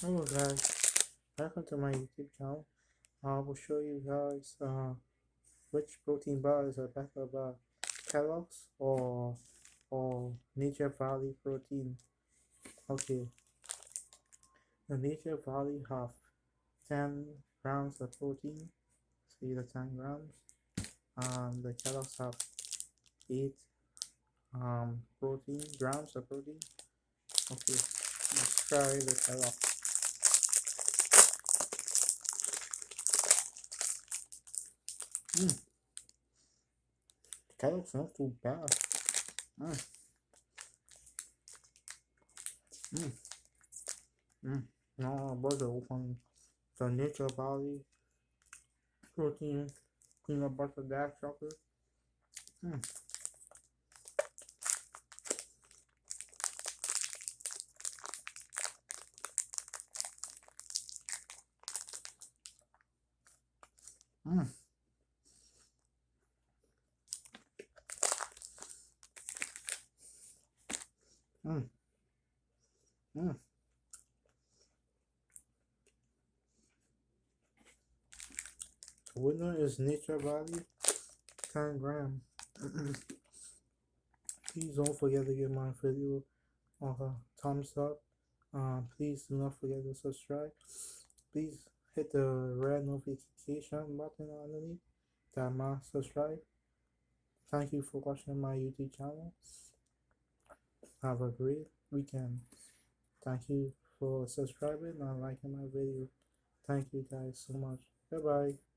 Hello guys, welcome to my YouTube channel. I will show you guys which protein bars are better, Kellogg's or Nature Valley protein. Okay, the Nature Valley have 10 grams of protein. See the 10 grams. The Kellogg's have 8 protein grams of protein. Okay, let's try the Kellogg's. Mm, Kellogg's not too bad. Mm, mm, mm. No, butter open the Nature Valley protein, peanut butter, dark chocolate. Mm, mm, mm, mm. The winner is Nature Valley, 10 gram. Please don't forget to give my video a thumbs up. Please do not forget to subscribe. Please hit the red notification button underneath that must subscribe. Thank you for watching my YouTube channel. Have a great weekend. Thank you for subscribing and liking my video. Thank you guys so much. Bye bye.